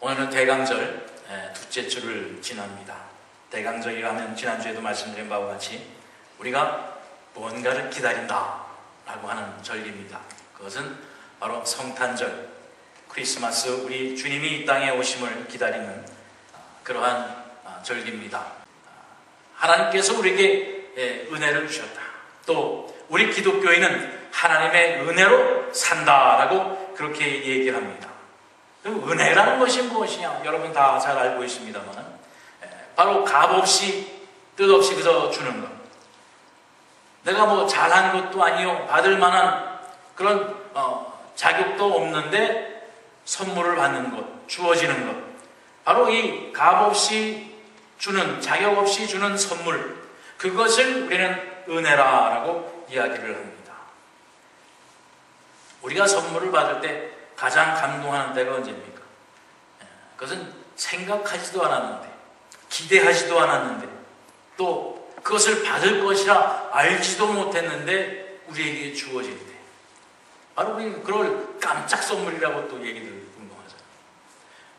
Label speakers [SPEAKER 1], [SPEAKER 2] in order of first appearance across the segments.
[SPEAKER 1] 오늘은 대강절 둘째 주를 지납니다. 대강절이라 하면 지난주에도 말씀드린 바와 같이 우리가 뭔가를 기다린다 라고 하는 절기입니다. 그것은 바로 성탄절, 크리스마스, 우리 주님이 이 땅에 오심을 기다리는 그러한 절기입니다. 하나님께서 우리에게 은혜를 주셨다. 또 우리 기독교인은 하나님의 은혜로 산다라고 그렇게 얘기를 합니다. 그럼 은혜라는 것이 무엇이냐? 여러분 다 잘 알고 있습니다만 바로 값없이 뜻없이 그저 주는 것. 내가 뭐 잘한 것도 아니요, 받을 만한 그런 자격도 없는데 선물을 받는 것, 주어지는 것. 바로 이 값없이 주는, 자격 없이 주는 선물, 그것을 우리는 은혜라고 이야기를 합니다. 우리가 선물을 받을 때 가장 감동하는 때가 언제입니까? 그것은 생각하지도 않았는데, 기대하지도 않았는데, 또 그것을 받을 것이라 알지도 못했는데 우리에게 주어질 때, 바로 우리 그걸 깜짝 선물이라고 또 얘기들 궁금하잖아요.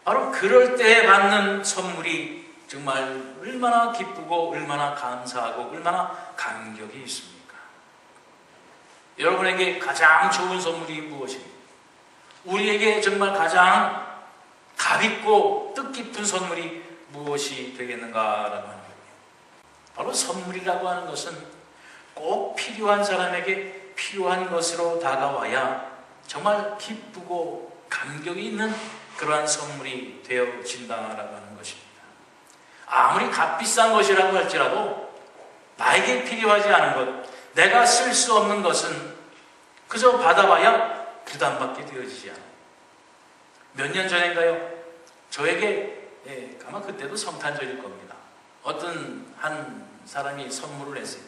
[SPEAKER 1] 바로 그럴 때 받는 선물이 정말 얼마나 기쁘고 얼마나 감사하고 얼마나 감격이 있습니까? 여러분에게 가장 좋은 선물이 무엇입니까? 우리에게 정말 가장 값있고 뜻깊은 선물이 무엇이 되겠는가라고 하는 거예요. 바로 선물이라고 하는 것은 꼭 필요한 사람에게 필요한 것으로 다가와야 정말 기쁘고 감격이 있는 그러한 선물이 되어진다라고 하는 것입니다. 아무리 값비싼 것이라고 할지라도 나에게 필요하지 않은 것, 내가 쓸 수 없는 것은 그저 받아봐야 부담받게 되어지지 않아요. 몇 년 전인가요? 저에게 아마 그때도 성탄절일 겁니다. 어떤 한 사람이 선물을 했어요.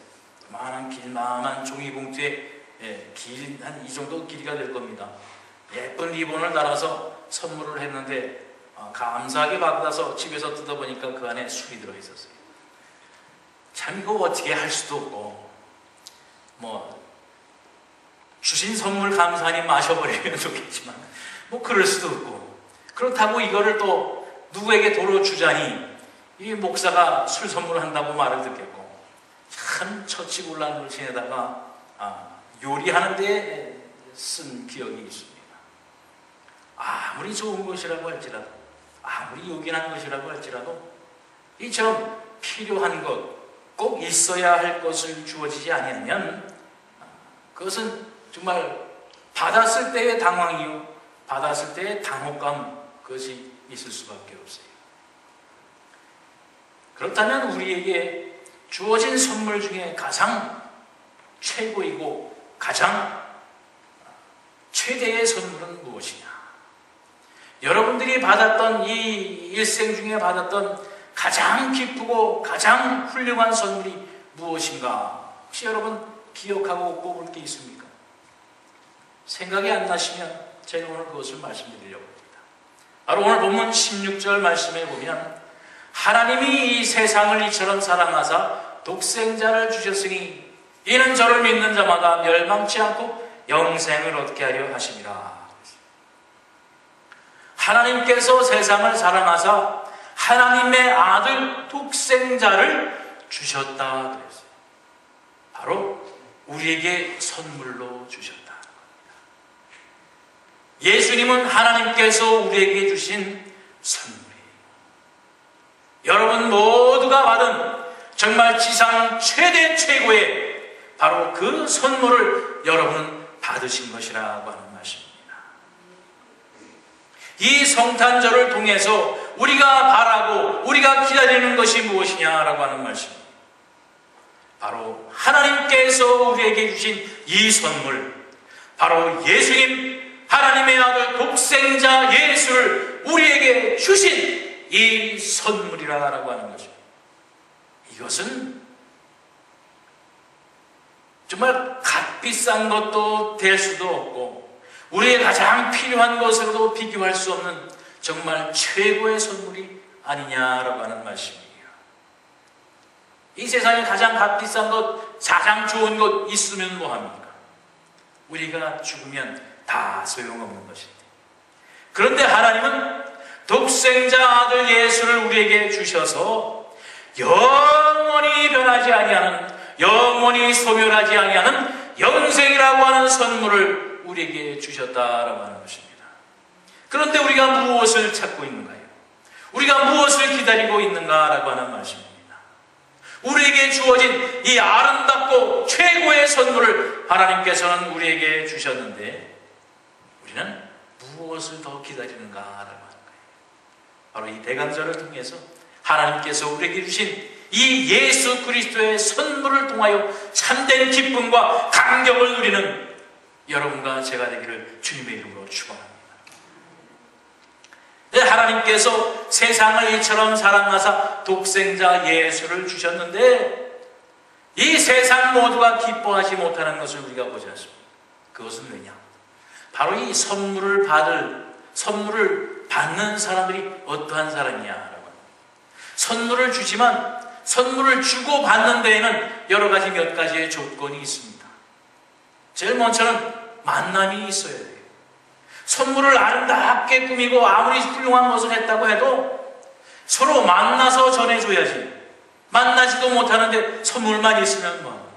[SPEAKER 1] 많은 길만한 종이봉투에 길 한 이 정도 길이가 될 겁니다. 예쁜 리본을 달아서 선물을 했는데 감사하게 받아서 집에서 뜯어보니까 그 안에 술이 들어있었어요. 참 이거 어떻게 할 수도 없고 뭐 주신 선물 감사하니 마셔버리면 좋겠지만 뭐 그럴 수도 없고, 그렇다고 이거를 또 누구에게 도로 주자니 이 목사가 술 선물한다고 말을 듣겠고, 참 처치곤란을 지내다가 요리하는 데 쓴 기억이 있습니다. 아무리 좋은 것이라고 할지라도, 아무리 요긴한 것이라고 할지라도 이처럼 필요한 것, 꼭 있어야 할 것을 주어지지 아니하면 그것은 정말 받았을 때의 당황이요, 받았을 때의 당혹감, 그것이 있을 수밖에 없어요. 그렇다면 우리에게 주어진 선물 중에 가장 최고이고 가장 최대의 선물은 무엇이냐? 여러분들이 받았던 이 일생 중에 받았던 가장 기쁘고 가장 훌륭한 선물이 무엇인가? 혹시 여러분 기억하고 꼽을 게 있습니까? 생각이 안 나시면 제가 오늘 그것을 말씀드리려고 합니다. 바로 오늘 본문 16절 말씀에 보면 하나님이 이 세상을 이처럼 사랑하사 독생자를 주셨으니 이는 저를 믿는 자마다 멸망치 않고 영생을 얻게 하려 하심이라. 하나님께서 세상을 사랑하사 하나님의 아들 독생자를 주셨다 그랬어요. 바로 우리에게 선물로 주셨다. 예수님은 하나님께서 우리에게 주신 선물이에요. 여러분 모두가 받은 정말 지상 최대 최고의 바로 그 선물을 여러분은 받으신 것이라고 하는 말씀입니다. 이 성탄절을 통해서 우리가 바라고 우리가 기다리는 것이 무엇이냐라고 하는 말씀입니다. 바로 하나님께서 우리에게 주신 이 선물, 바로 예수님, 하나님의 아들 독생자 예수를 우리에게 주신 이 선물이라고 하는 것입니다. 이것은 정말 값비싼 것도 될 수도 없고 우리의 가장 필요한 것으로도 비교할 수 없는 정말 최고의 선물이 아니냐라고 하는 말씀이에요. 이 세상에 가장 값비싼 것, 가장 좋은 것 있으면 뭐합니까? 우리가 죽으면 다 소용없는 것인데, 그런데 하나님은 독생자 아들 예수를 우리에게 주셔서 영원히 변하지 아니하는, 영원히 소멸하지 아니하는 영생이라고 하는 선물을 우리에게 주셨다라고 하는 것입니다. 그런데 우리가 무엇을 찾고 있는가요? 우리가 무엇을 기다리고 있는가라고 하는 말씀입니다. 우리에게 주어진 이 아름답고 최고의 선물을 하나님께서는 우리에게 주셨는데 우리는 무엇을 더 기다리는가라고 하는 거예요. 바로 이 대강절을 통해서 하나님께서 우리에게 주신 이 예수 그리스도의 선물을 통하여 참된 기쁨과 감격을 누리는 여러분과 제가 되기를 주님의 이름으로 축원합니다. 하나님께서 세상을 이처럼 사랑하사 독생자 예수를 주셨는데 이 세상 모두가 기뻐하지 못하는 것을 우리가 보지 않습니까? 그것은 왜냐? 바로 이 선물을 받는 사람들이 어떠한 사람이냐라고. 선물을 주지만 선물을 주고 받는 데에는 여러 가지 몇 가지의 조건이 있습니다. 제일 먼저는 만남이 있어야 돼요. 선물을 아름답게 꾸미고 아무리 훌륭한 것을 했다고 해도 서로 만나서 전해줘야지. 만나지도 못하는데 선물만 있으면 뭐.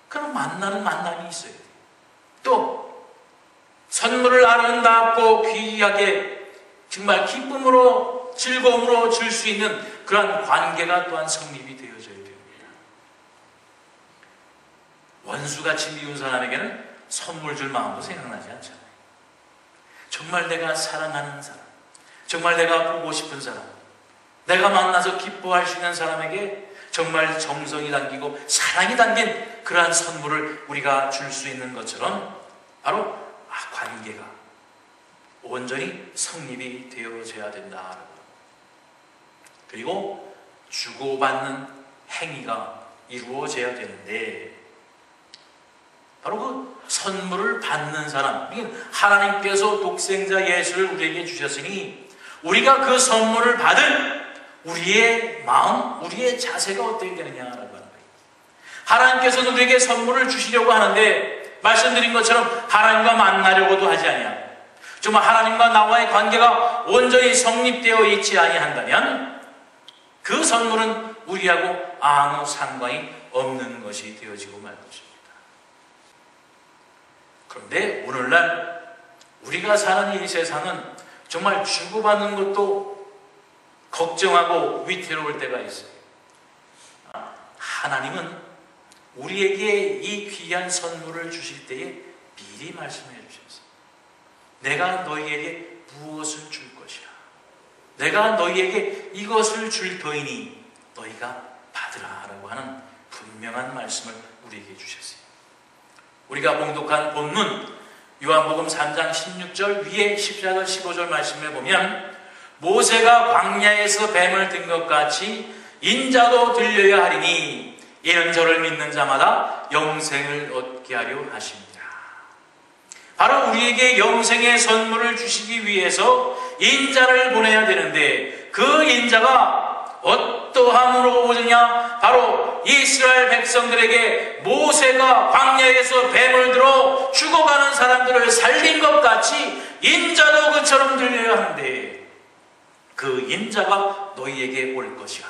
[SPEAKER 1] 그럼 만나는 만남이 있어야 돼요. 또 선물을 아름답고 귀하게 정말 기쁨으로 즐거움으로 줄 수 있는 그러한 관계가 또한 성립이 되어져야 됩니다. 원수같이 미운 사람에게는 선물 줄 마음도 생각나지 않잖아요. 정말 내가 사랑하는 사람, 정말 내가 보고 싶은 사람, 내가 만나서 기뻐할 수 있는 사람에게 정말 정성이 담기고 사랑이 담긴 그러한 선물을 우리가 줄 수 있는 것처럼 바로 관계가 온전히 성립이 되어져야 된다. 그리고 주고받는 행위가 이루어져야 되는데 바로 그 선물을 받는 사람, 하나님께서 독생자 예수를 우리에게 주셨으니 우리가 그 선물을 받은 우리의 마음, 우리의 자세가 어떻게 되느냐라고 하는 거예요. 하나님께서는 우리에게 선물을 주시려고 하는데 말씀드린 것처럼 하나님과 만나려고도 하지 아니하고 정말 하나님과 나와의 관계가 온전히 성립되어 있지 아니한다면 그 선물은 우리하고 아무 상관이 없는 것이 되어지고 말 것입니다. 그런데 오늘날 우리가 사는 이 세상은 정말 주고받는 것도 걱정하고 위태로울 때가 있어요. 하나님은 우리에게 이 귀한 선물을 주실 때에 미리 말씀해 주셨어요. 내가 너희에게 무엇을 줄 것이야. 내가 너희에게 이것을 줄 터이니 너희가 받으라 라고 하는 분명한 말씀을 우리에게 주셨어요. 우리가 봉독한 본문 요한복음 3장 16절 위에 14절 15절 말씀을 보면 모세가 광야에서 뱀을 든 것 같이 인자도 들려야 하리니 이는 저를 믿는 자마다 영생을 얻게 하려 하십니다. 바로 우리에게 영생의 선물을 주시기 위해서 인자를 보내야 되는데 그 인자가 어떠함으로 오느냐? 바로 이스라엘 백성들에게 모세가 광야에서 뱀을 들어 죽어가는 사람들을 살린 것 같이 인자도 그처럼 들려야 하는데 그 인자가 너희에게 올 것이야.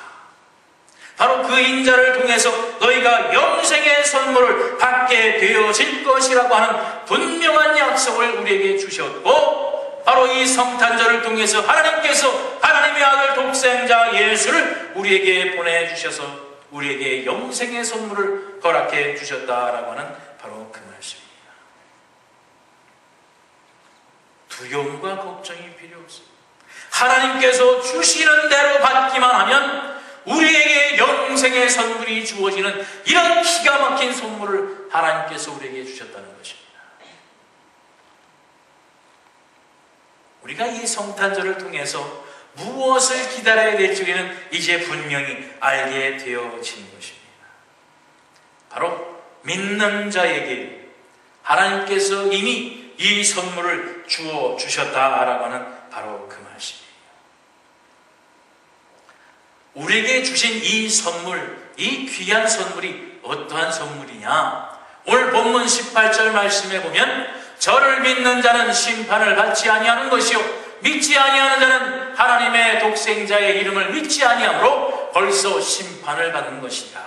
[SPEAKER 1] 바로 그 인자를 통해서 너희가 영생의 선물을 받게 되어질 것이라고 하는 분명한 약속을 우리에게 주셨고 바로 이 성탄절을 통해서 하나님께서 하나님의 아들 독생자 예수를 우리에게 보내주셔서 우리에게 영생의 선물을 허락해 주셨다라고 하는 바로 그 말씀입니다. 두려움과 걱정이 필요 없습니다. 하나님께서 주시는 대로 받기만 하면 우리에게 영생의 선물이 주어지는 이런 기가 막힌 선물을 하나님께서 우리에게 주셨다는 것입니다. 우리가 이 성탄절을 통해서 무엇을 기다려야 될지 우리는 이제 분명히 알게 되어진 것입니다. 바로 믿는 자에게 하나님께서 이미 이 선물을 주어 주셨다라고 하는 바로 그 말씀입니다. 우리에게 주신 이 선물, 이 귀한 선물이 어떠한 선물이냐? 오늘 본문 18절 말씀에 보면 저를 믿는 자는 심판을 받지 아니하는 것이요 믿지 아니하는 자는 하나님의 독생자의 이름을 믿지 아니하므로 벌써 심판을 받는 것이다.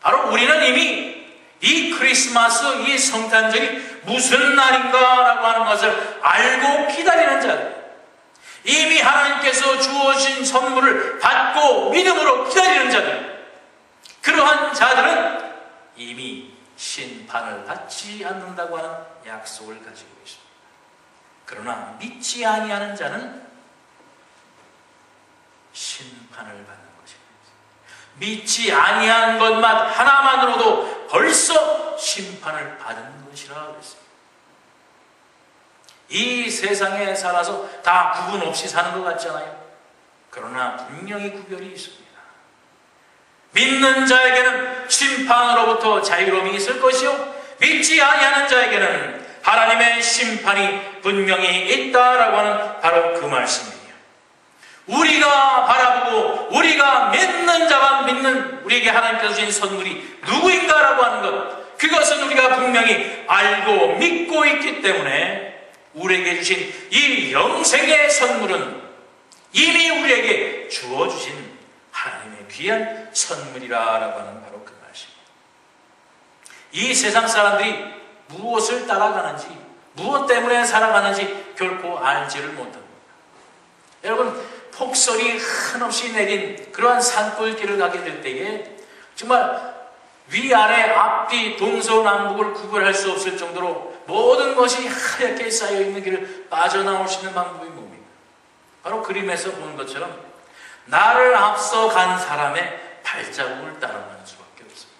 [SPEAKER 1] 바로 우리는 이미 이 크리스마스, 이 성탄절이 무슨 날인가라고 하는 것을 알고 기다리는 자들, 이미 하나님께서 주어진 선물을 받고 믿음으로 기다리는 자들, 그러한 자들은 이미 심판을 받지 않는다고 하는 약속을 가지고 있습니다. 그러나 믿지 아니하는 자는 심판을 받는 것입니다. 믿지 아니한 것만 하나만으로도 벌써 심판을 받은 것이라 그랬습니다. 이 세상에 살아서 다 구분 없이 사는 것 같잖아요. 그러나 분명히 구별이 있습니다. 믿는 자에게는 심판으로부터 자유로움이 있을 것이요, 믿지 아니하는 자에게는 하나님의 심판이 분명히 있다라고 하는 바로 그 말씀이에요. 우리가 바라보고 우리가 믿는 자가 믿는 우리에게 하나님께서 주신 선물이 누구인가라고 하는 것, 그것은 우리가 분명히 알고 믿고 있기 때문에 우리에게 주신 이 영생의 선물은 이미 우리에게 주어주신 하나님의 귀한 선물이라고 하는 바로 그 말씀입니다. 이 세상 사람들이 무엇을 따라가는지, 무엇 때문에 살아가는지 결코 알지를 못합니다. 여러분, 폭설이 한없이 내린 그러한 산골길을 가게 될 때에 정말 위아래 앞뒤 동서남북을 구별할 수 없을 정도로 모든 것이 하얗게 쌓여있는 길을 빠져나올 수 있는 방법이 뭡니까? 바로 그림에서 본 것처럼 나를 앞서 간 사람의 발자국을 따라가는 수밖에 없습니다.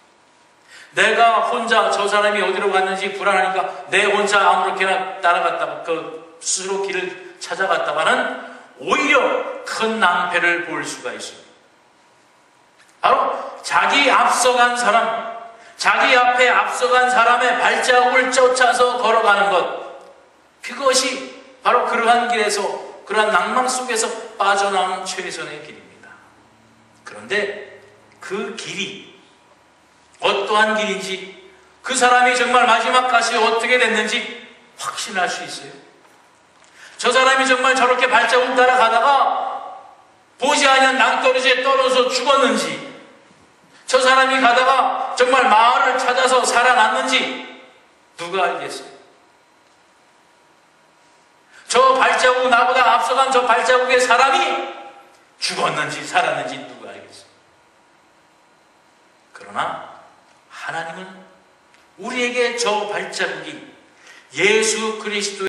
[SPEAKER 1] 내가 혼자 저 사람이 어디로 갔는지 불안하니까 내 혼자 아무렇게나 따라갔다가 그 스스로 길을 찾아갔다가는 오히려 큰 낭패를 볼 수가 있습니다. 바로 자기 앞서간 사람, 자기 앞에 앞서간 사람의 발자국을 쫓아서 걸어가는 것, 그것이 바로 그러한 길에서, 그러한 낭만 속에서 빠져나오는 최선의 길입니다. 그런데 그 길이 어떠한 길인지, 그 사람이 정말 마지막까지 어떻게 됐는지 확신할 수 있어요. 저 사람이 정말 저렇게 발자국 따라가다가 보지 않은 낭떠러지에 떨어져 죽었는지, 저 사람이 가다가 정말 마을을 찾아서 살아났는지 누가 알겠어요? 저 발자국, 나보다 앞서간 저 발자국의 사람이 죽었는지 살았는지 누가 알겠어요? 그러나 하나님은 우리에게 저 발자국이 예수 그리스도